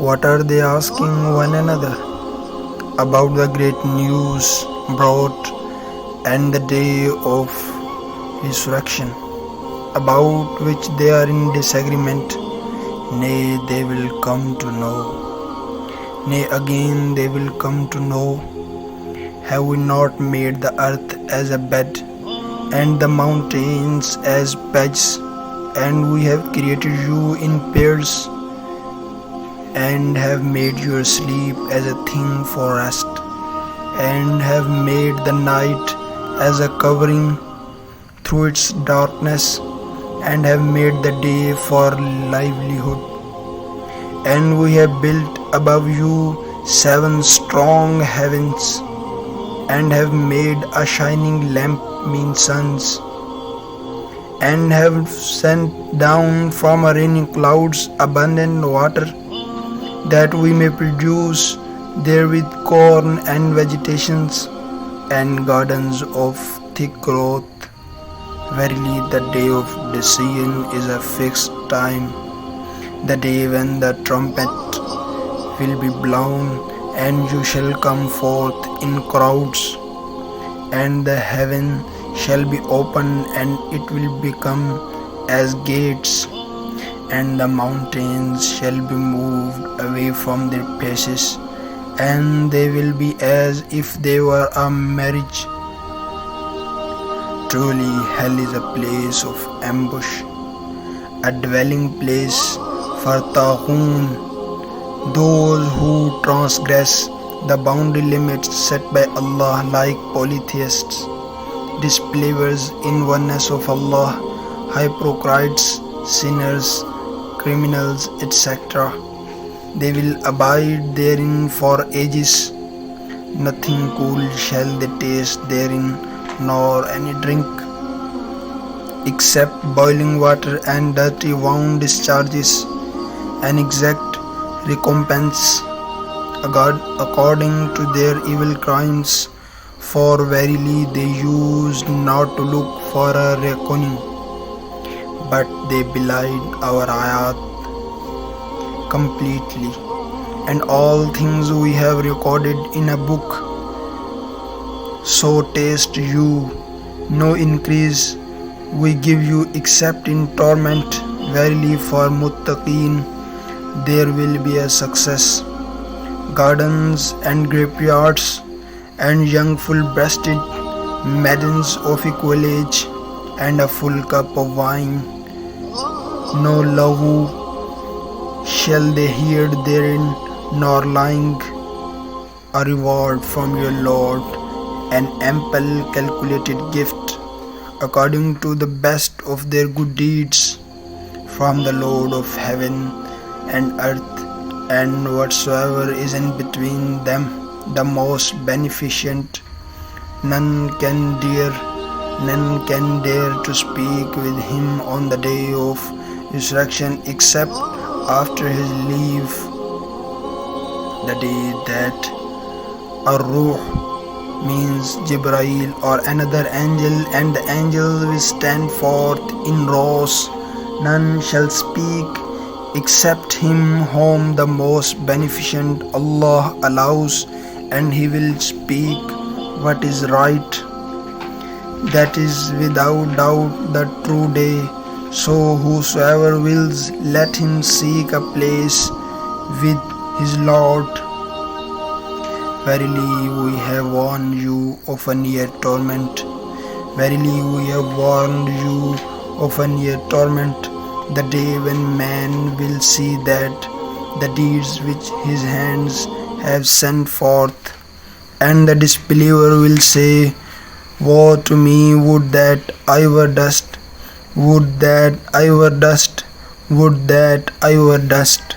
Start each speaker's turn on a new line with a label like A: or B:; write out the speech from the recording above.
A: What are they asking one another? About the great news brought and the day of resurrection, about which they are in disagreement. Nay, they will come to know. Nay, again they will come to know. Have we not made the earth as a bed, and the mountains as beds, and we have created you in pairs, and have made your sleep as a thing for rest, and have made the night as a covering through its darkness, and have made the day for livelihood. And we have built above you 7 strong heavens, and have made a shining lamp mean suns, and have sent down from a raining clouds abundant water, that we may produce therewith corn and vegetations, and gardens of thick growth. Verily the day of decision is a fixed time, the day when the trumpet will be blown, and you shall come forth in crowds, and the heaven shall be opened, and it will become as gates, and the mountains shall be moved away from their places, and they will be as if they were a marriage. Truly hell is a place of ambush, a dwelling place for Taghun, those who transgress the boundary limits set by Allah, like polytheists, disbelievers in oneness of Allah, hypocrites, sinners, criminals, etc. They will abide therein for ages. Nothing cool shall they taste therein, nor any drink, except boiling water and dirty wound discharges, an exact recompense according to their evil crimes. For verily they used not to look for a reckoning, but they belied our ayat completely, and all things we have recorded in a book. So taste you no increase we give you except in torment. Verily for muttaqeen there will be a success, gardens and grapeyards, and young full-breasted maidens of equal age, and a full cup of wine. No lahu shall they hear therein, nor lying, a reward from your Lord, an ample calculated gift, according to the best of their good deeds, from the Lord of heaven and earth, and whatsoever is in between them, the most beneficent. None can dare to speak with him on the day of resurrection except after his leave, the day that Ar-Ruh means Jibrail or another angel, and the angel will stand forth in rows. None shall speak except him whom the most beneficent Allah allows, and he will speak what is right. That is without doubt the true day. So whosoever wills, let him seek a place with his Lord. Verily we have warned you of a near torment. Verily we have warned you of a near torment, the day when man will see that the deeds which his hands have sent forth, and the disbeliever will say, woe to me, would that I were dust, would that I were dust, would that I were dust.